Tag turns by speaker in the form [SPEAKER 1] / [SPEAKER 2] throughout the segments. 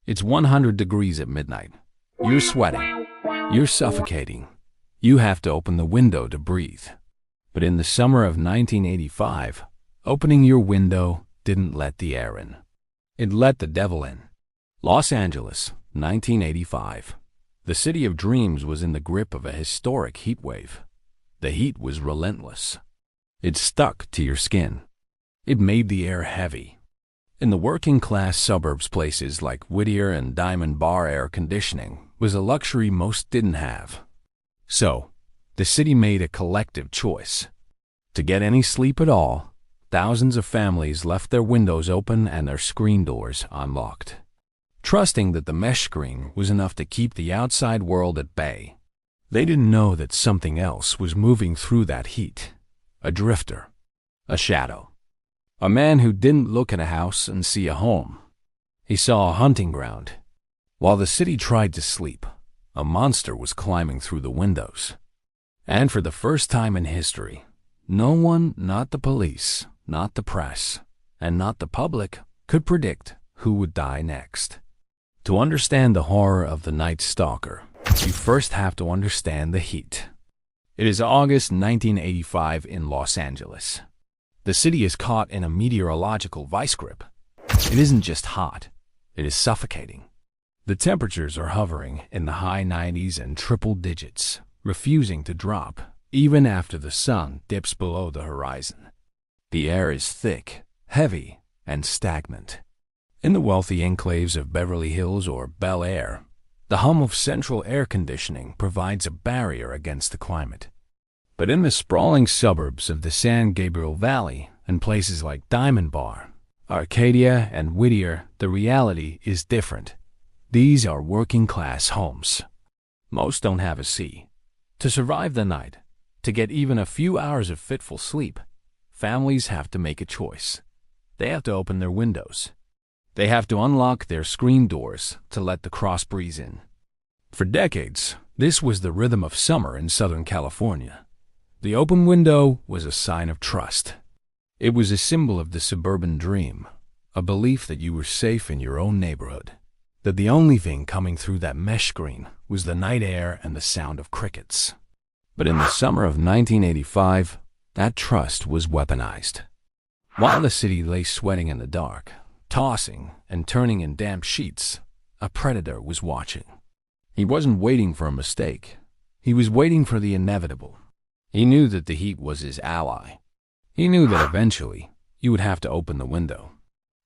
[SPEAKER 1] It's 100 degrees at midnight. You're sweating. You're suffocating. You have to open the window to breathe. But in the summer of 1985, opening your window didn't let the air in. It let the devil in. Los Angeles, 1985. The city of dreams was in the grip of a historic heat wave. The heat was relentless. It stuck to your skin. It made the air heavy. In the working-class suburbs, places like Whittier and Diamond Bar, air conditioning was a luxury most didn't have. So, the city made a collective choice. To get any sleep at all, thousands of families left their windows open and their screen doors unlocked, trusting that the mesh screen was enough to keep the outside world at bay. They didn't know that something else was moving through that heat. A drifter. A shadow. A man who didn't look at a house and see a home. He saw a hunting ground. While the city tried to sleep, a monster was climbing through the windows. And for the first time in history, no one, not the police, not the press, and not the public, could predict who would die next. To understand the horror of the night stalker, you first have to understand the heat. It is August 1985 in Los Angeles. The city is caught in a meteorological vice grip. It isn't just hot, it is suffocating. The temperatures are hovering in the high 90s and triple digits, refusing to drop, even after the sun dips below the horizon. The air is thick, heavy, and stagnant. In the wealthy enclaves of Beverly Hills or Bel Air, the hum of central air conditioning provides a barrier against the climate. But in the sprawling suburbs of the San Gabriel Valley and places like Diamond Bar, Arcadia, and Whittier, the reality is different. These are working-class homes. Most don't have a sea. To survive the night, to get even a few hours of fitful sleep, families have to make a choice. They have to open their windows. They have to unlock their screen doors to let the cross breeze in. For decades, this was the rhythm of summer in Southern California. The open window was a sign of trust. It was a symbol of the suburban dream, a belief that you were safe in your own neighborhood, that the only thing coming through that mesh screen was the night air and the sound of crickets. But in the summer of 1985, that trust was weaponized. While the city lay sweating in the dark, tossing and turning in damp sheets, a predator was watching. He wasn't waiting for a mistake. He was waiting for the inevitable. He knew that the heat was his ally. He knew that eventually you would have to open the window.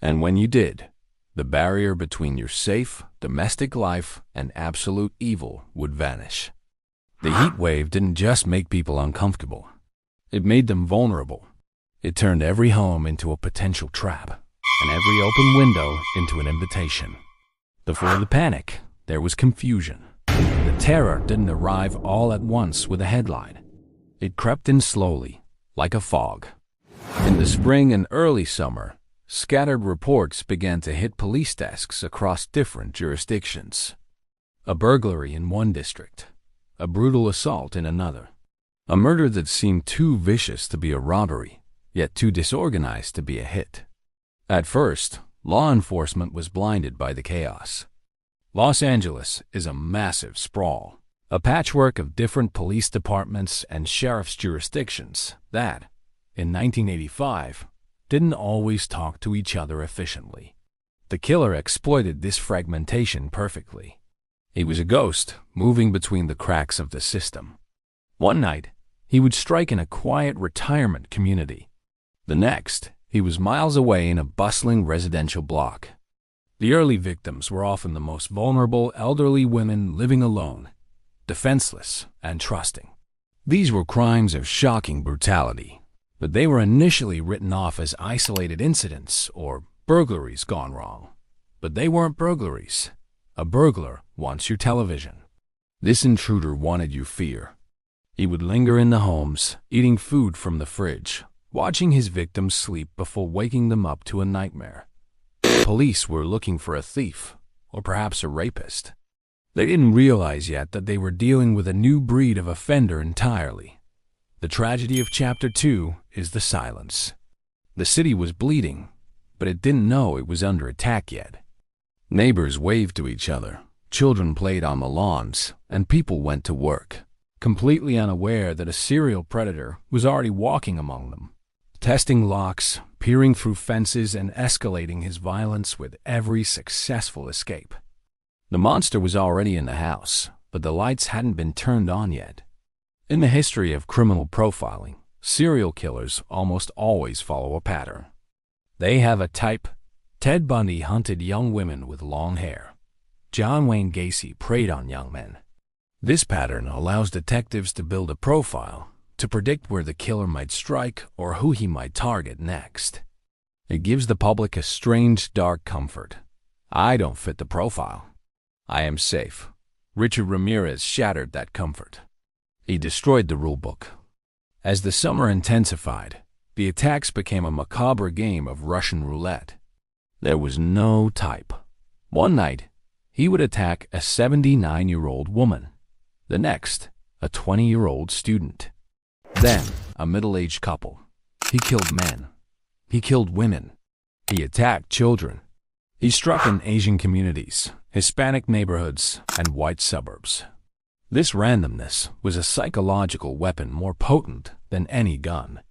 [SPEAKER 1] And when you did, the barrier between your safe, domestic life and absolute evil would vanish. The heat wave didn't just make people uncomfortable. It made them vulnerable. It turned every home into a potential trap, and every open window into an invitation. Before the panic, there was confusion. The terror didn't arrive all at once with a headline. It crept in slowly, like a fog. In the spring and early summer, scattered reports began to hit police desks across different jurisdictions. A burglary in one district, a brutal assault in another, a murder that seemed too vicious to be a robbery, yet too disorganized to be a hit. At first, law enforcement was blinded by the chaos. Los Angeles is a massive sprawl, a patchwork of different police departments and sheriff's jurisdictions that, in 1985, didn't always talk to each other efficiently. The killer exploited this fragmentation perfectly. He was a ghost moving between the cracks of the system. One night, he would strike in a quiet retirement community. The next, he was miles away in a bustling residential block. The early victims were often the most vulnerable elderly women living alone, defenseless and trusting. These were crimes of shocking brutality, but they were initially written off as isolated incidents or burglaries gone wrong. But they weren't burglaries. A burglar wants your television. This intruder wanted your fear. He would linger in the homes, eating food from the fridge, watching his victims sleep before waking them up to a nightmare. Police were looking for a thief, or perhaps a rapist. They didn't realize yet that they were dealing with a new breed of offender entirely. The tragedy of Chapter 2 is the silence. The city was bleeding, but it didn't know it was under attack yet. Neighbors waved to each other, children played on the lawns, and people went to work, completely unaware that a serial predator was already walking among them, testing locks, peering through fences, and escalating his violence with every successful escape. The monster was already in the house, but the lights hadn't been turned on yet. In the history of criminal profiling, serial killers almost always follow a pattern. They have a type. Ted Bundy hunted young women with long hair. John Wayne Gacy preyed on young men. This pattern allows detectives to build a profile, to predict where the killer might strike or who he might target next. It gives the public a strange, dark comfort. I don't fit the profile. I am safe. Richard Ramirez shattered that comfort. He destroyed the rulebook. As the summer intensified, the attacks became a macabre game of Russian roulette. There was no type. One night, he would attack a 79-year-old woman. The next, a 20-year-old student. Then, a middle-aged couple. He killed men. He killed women. He attacked children. He struck in Asian communities, Hispanic neighborhoods, and white suburbs. This randomness was a psychological weapon more potent than any gun.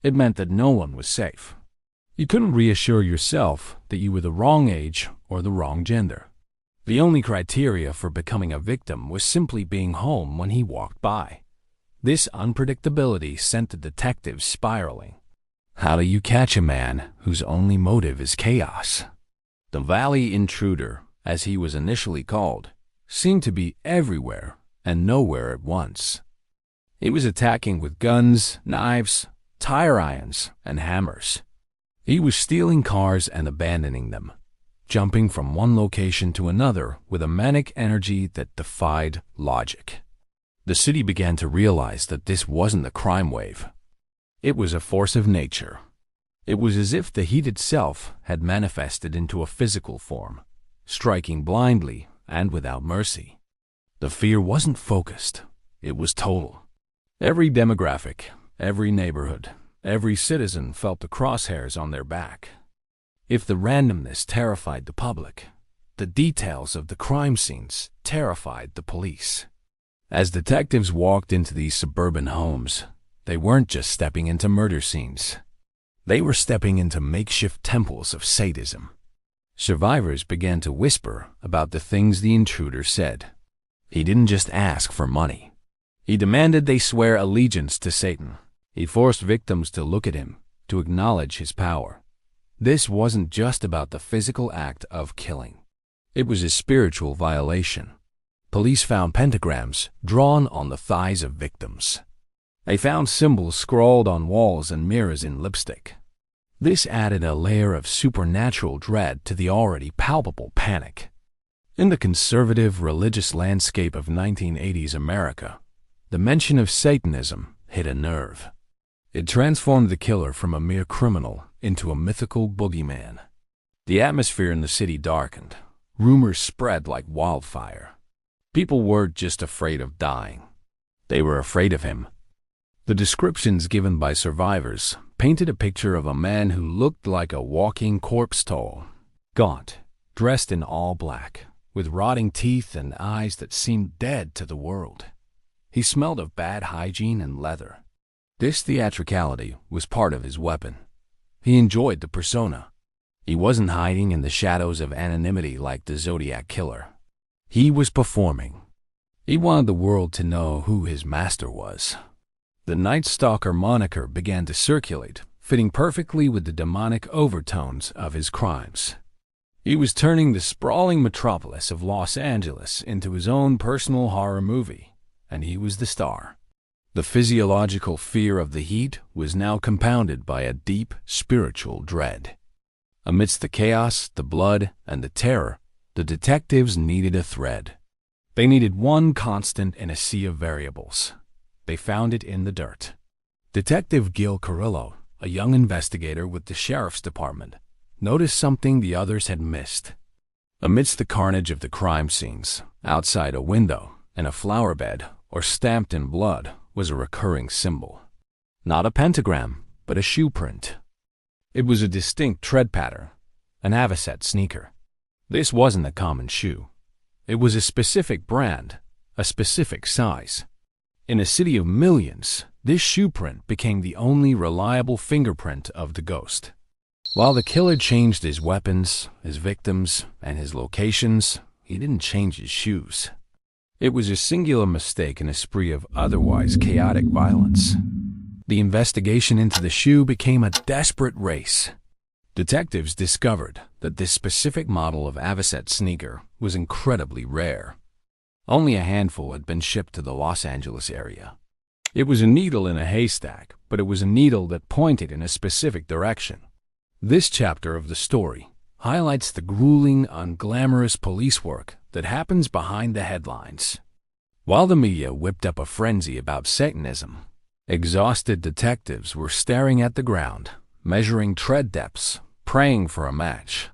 [SPEAKER 1] It meant that no one was safe. You couldn't reassure yourself that you were the wrong age or the wrong gender. The only criteria for becoming a victim was simply being home when he walked by. This unpredictability sent the detectives spiraling. How do you catch a man whose only motive is chaos? The Valley Intruder, as he was initially called, seemed to be everywhere and nowhere at once. He was attacking with guns, knives, tire irons, and hammers. He was stealing cars and abandoning them, jumping from one location to another with a manic energy that defied logic. The city began to realize that this wasn't a crime wave. It was a force of nature. It was as if the heat itself had manifested into a physical form, striking blindly and without mercy. The fear wasn't focused. It was total. Every demographic, every neighborhood, every citizen felt the crosshairs on their back. If the randomness terrified the public, the details of the crime scenes terrified the police. As detectives walked into these suburban homes, they weren't just stepping into murder scenes. They were stepping into makeshift temples of sadism. Survivors began to whisper about the things the intruder said. He didn't just ask for money. He demanded they swear allegiance to Satan. He forced victims to look at him, to acknowledge his power. This wasn't just about the physical act of killing. It was a spiritual violation. Police found pentagrams drawn on the thighs of victims. They found symbols scrawled on walls and mirrors in lipstick. This added a layer of supernatural dread to the already palpable panic. In the conservative religious landscape of 1980s America, the mention of Satanism hit a nerve. It transformed the killer from a mere criminal into a mythical boogeyman. The atmosphere in the city darkened. Rumors spread like wildfire. People weren't just afraid of dying. They were afraid of him. The descriptions given by survivors painted a picture of a man who looked like a walking corpse toll, gaunt, dressed in all black, with rotting teeth and eyes that seemed dead to the world. He smelled of bad hygiene and leather. This theatricality was part of his weapon. He enjoyed the persona. He wasn't hiding in the shadows of anonymity like the Zodiac Killer. He was performing. He wanted the world to know who his master was. The Night Stalker moniker began to circulate, fitting perfectly with the demonic overtones of his crimes. He was turning the sprawling metropolis of Los Angeles into his own personal horror movie, and he was the star. The physiological fear of the heat was now compounded by a deep spiritual dread. Amidst the chaos, the blood, and the terror, the detectives needed a thread. They needed one constant in a sea of variables. They found it in the dirt. Detective Gil Carrillo, a young investigator with the sheriff's department, noticed something the others had missed. Amidst the carnage of the crime scenes, outside a window, in a flower bed, or stamped in blood, was a recurring symbol. Not a pentagram, but a shoe print. It was a distinct tread pattern, an Avocet sneaker. This wasn't a common shoe. It was a specific brand, a specific size. In a city of millions, this shoe print became the only reliable fingerprint of the ghost. While the killer changed his weapons, his victims, and his locations, he didn't change his shoes. It was a singular mistake in a spree of otherwise chaotic violence. The investigation into the shoe became a desperate race. Detectives discovered that this specific model of Avia sneaker was incredibly rare. Only a handful had been shipped to the Los Angeles area. It was a needle in a haystack, but it was a needle that pointed in a specific direction. This chapter of the story highlights the grueling, unglamorous police work that happens behind the headlines. While the media whipped up a frenzy about Satanism, exhausted detectives were staring at the ground, measuring tread depths, praying for a match.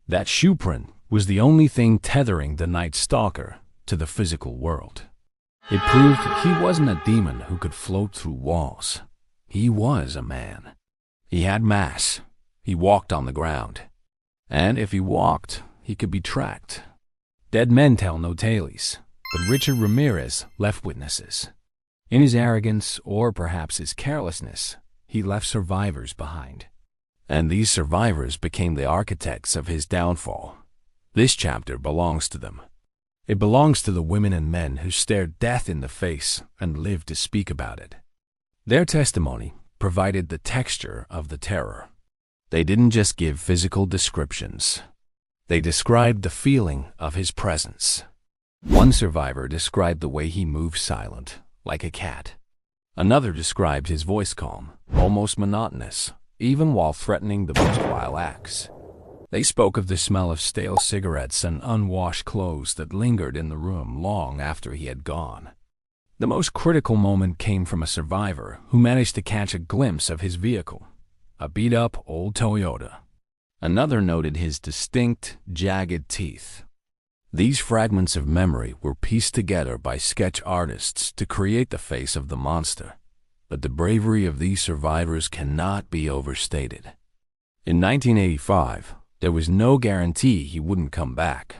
[SPEAKER 1] That shoe print was the only thing tethering the night stalker to the physical world. It proved he wasn't a demon who could float through walls. He was a man. He had mass. He walked on the ground. And if he walked, he could be tracked. Dead men tell no tales, but Richard Ramirez left witnesses. In his arrogance, or perhaps his carelessness, he left survivors behind. And these survivors became the architects of his downfall. This chapter belongs to them. It belongs to the women and men who stared death in the face and lived to speak about it. Their testimony provided the texture of the terror. They didn't just give physical descriptions. They described the feeling of his presence. One survivor described the way he moved silent, like a cat. Another described his voice calm, almost monotonous, even while threatening the most vile acts. They spoke of the smell of stale cigarettes and unwashed clothes that lingered in the room long after he had gone. The most critical moment came from a survivor who managed to catch a glimpse of his vehicle, a beat-up old Toyota. Another noted his distinct, jagged teeth. These fragments of memory were pieced together by sketch artists to create the face of the monster. But the bravery of these survivors cannot be overstated. In 1985, there was no guarantee he wouldn't come back.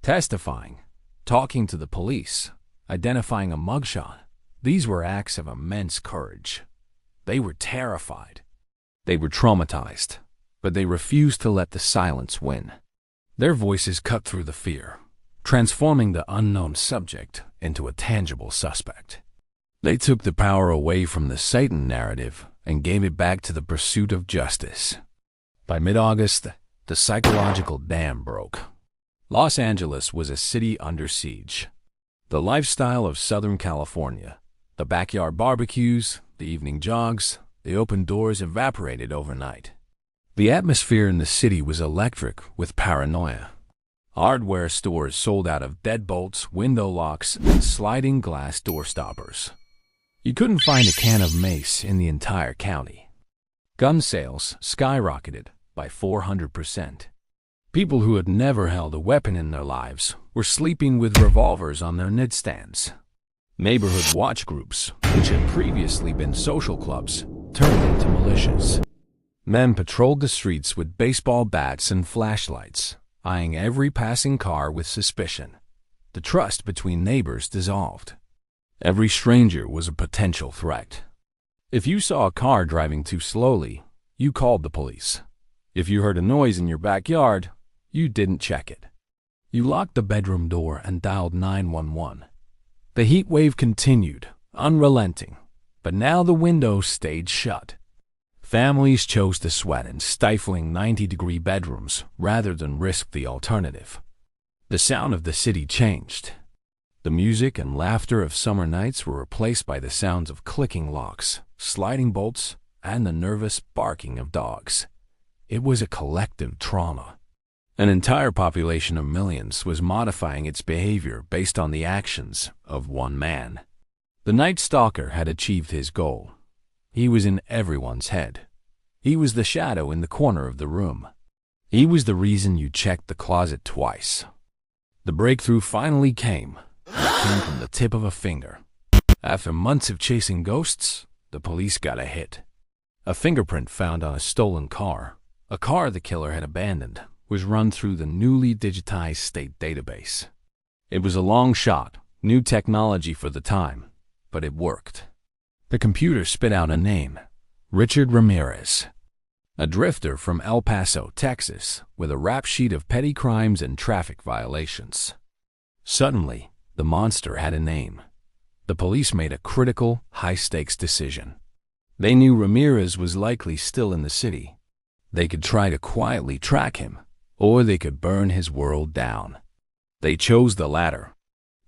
[SPEAKER 1] Testifying, talking to the police, identifying a mugshot, these were acts of immense courage. They were terrified. They were traumatized, but they refused to let the silence win. Their voices cut through the fear, transforming the unknown subject into a tangible suspect. They took the power away from the Satan narrative and gave it back to the pursuit of justice. By mid-August, the psychological dam broke. Los Angeles was a city under siege. The lifestyle of Southern California, the backyard barbecues, the evening jogs, the open doors evaporated overnight. The atmosphere in the city was electric with paranoia. Hardware stores sold out of deadbolts, window locks, and sliding glass door stoppers. You couldn't find a can of mace in the entire county. Gun sales skyrocketed by 400%. People who had never held a weapon in their lives were sleeping with revolvers on their nightstands. Neighborhood watch groups, which had previously been social clubs, turned into militias. Men patrolled the streets with baseball bats and flashlights, eyeing every passing car with suspicion. The trust between neighbors dissolved. Every stranger was a potential threat. If you saw a car driving too slowly, you called the police. If you heard a noise in your backyard, you didn't check it. You locked the bedroom door and dialed 911. The heat wave continued, unrelenting, but now the windows stayed shut. Families chose to sweat in stifling 90-degree bedrooms rather than risk the alternative. The sound of the city changed. The music and laughter of summer nights were replaced by the sounds of clicking locks, sliding bolts, and the nervous barking of dogs. It was a collective trauma. An entire population of millions was modifying its behavior based on the actions of one man. The Night Stalker had achieved his goal. He was in everyone's head. He was the shadow in the corner of the room. He was the reason you checked the closet twice. The breakthrough finally came. It came from the tip of a finger. After months of chasing ghosts, the police got a hit. A fingerprint found on a stolen car, a car the killer had abandoned, was run through the newly digitized state database. It was a long shot, new technology for the time, but it worked. The computer spit out a name, Richard Ramirez, a drifter from El Paso, Texas, with a rap sheet of petty crimes and traffic violations. Suddenly, the monster had a name. The police made a critical, high-stakes decision. They knew Ramirez was likely still in the city. They could try to quietly track him, or they could burn his world down. They chose the latter.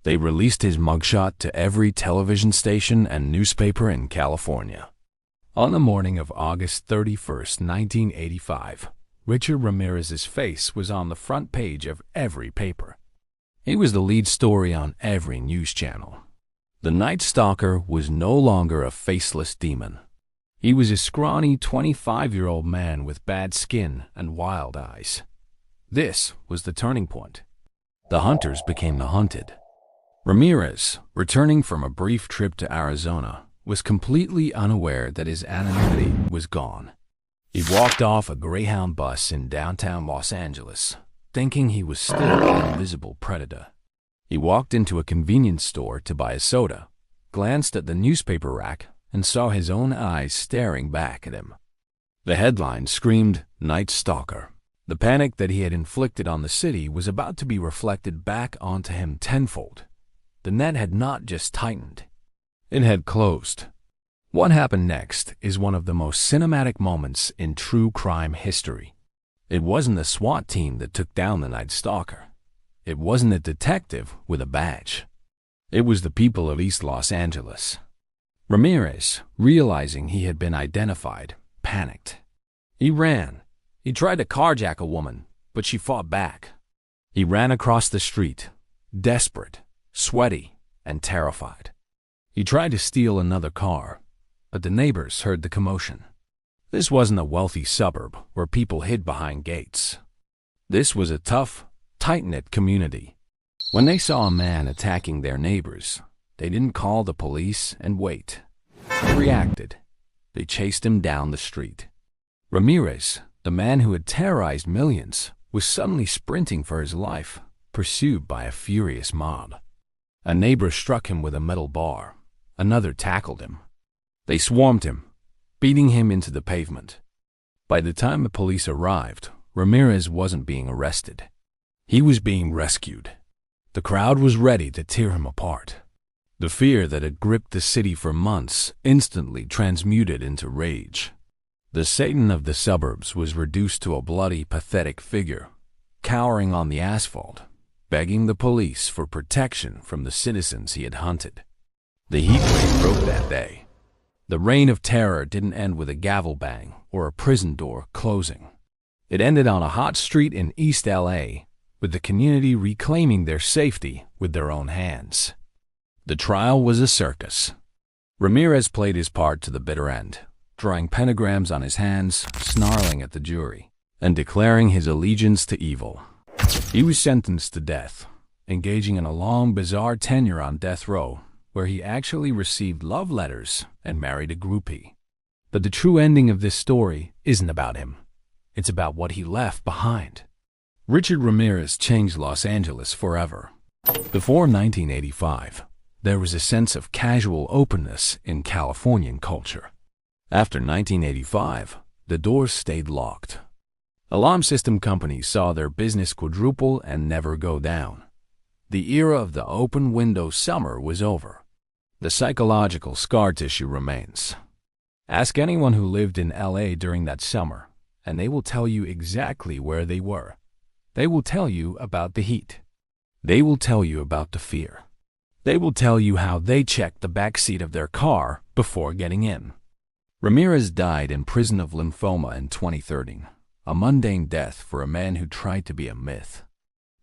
[SPEAKER 1] They released his mugshot to every television station and newspaper in California. On the morning of August 31st, 1985, Richard Ramirez's face was on the front page of every paper. He was the lead story on every news channel. The Night Stalker was no longer a faceless demon. He was a scrawny 25-year-old man with bad skin and wild eyes. This was the turning point. The hunters became the hunted. Ramirez, returning from a brief trip to Arizona, was completely unaware that his anonymity was gone. He walked off a Greyhound bus in downtown Los Angeles, thinking he was still an invisible predator. He walked into a convenience store to buy a soda, glanced at the newspaper rack, and saw his own eyes staring back at him. The headline screamed, "Night Stalker." The panic that he had inflicted on the city was about to be reflected back onto him tenfold. The net had not just tightened, it had closed. What happened next is one of the most cinematic moments in true crime history. It wasn't the SWAT team that took down the Night Stalker. It wasn't a detective with a badge. It was the people of East Los Angeles. Ramirez, realizing he had been identified, panicked. He ran. He tried to carjack a woman, but she fought back. He ran across the street, desperate, sweaty, and terrified. He tried to steal another car, but the neighbors heard the commotion. This wasn't a wealthy suburb where people hid behind gates. This was a tough, tight-knit community. When they saw a man attacking their neighbors, they didn't call the police and wait. They reacted. They chased him down the street. Ramirez, the man who had terrorized millions, was suddenly sprinting for his life, pursued by a furious mob. A neighbor struck him with a metal bar. Another tackled him. They swarmed him, beating him into the pavement. By the time the police arrived, Ramirez wasn't being arrested. He was being rescued. The crowd was ready to tear him apart. The fear that had gripped the city for months instantly transmuted into rage. The Satan of the suburbs was reduced to a bloody, pathetic figure, cowering on the asphalt, begging the police for protection from the citizens he had hunted. The heatwave broke that day. The reign of terror didn't end with a gavel bang or a prison door closing. It ended on a hot street in East LA, with the community reclaiming their safety with their own hands. The trial was a circus. Ramirez played his part to the bitter end, drawing pentagrams on his hands, snarling at the jury, and declaring his allegiance to evil. He was sentenced to death, engaging in a long, bizarre tenure on death row, where he actually received love letters and married a groupie. But the true ending of this story isn't about him. It's about what he left behind. Richard Ramirez changed Los Angeles forever. Before 1985, there was a sense of casual openness in Californian culture. After 1985, the doors stayed locked. Alarm system companies saw their business quadruple and never go down. The era of the open window summer was over. The psychological scar tissue remains. Ask anyone who lived in LA during that summer, and they will tell you exactly where they were. They will tell you about the heat. They will tell you about the fear. They will tell you how they checked the back seat of their car before getting in. Ramirez died in prison of lymphoma in 2013, a mundane death for a man who tried to be a myth.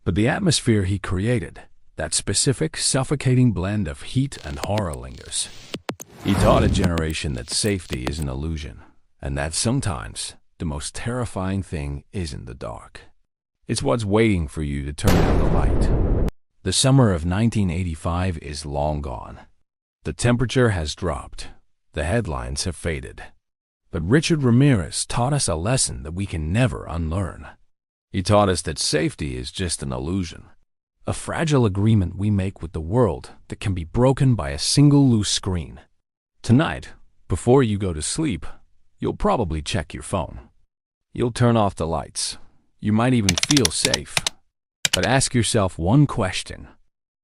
[SPEAKER 1] But the atmosphere he created, that specific, suffocating blend of heat and horror lingers. He taught a generation that safety is an illusion, and that sometimes the most terrifying thing isn't the dark. It's what's waiting for you to turn on the light. The summer of 1985 is long gone. The temperature has dropped. The headlines have faded. But Richard Ramirez taught us a lesson that we can never unlearn. He taught us that safety is just an illusion, a fragile agreement we make with the world that can be broken by a single loose screen. Tonight, before you go to sleep, you'll probably check your phone. You'll turn off the lights. You might even feel safe. But ask yourself one question.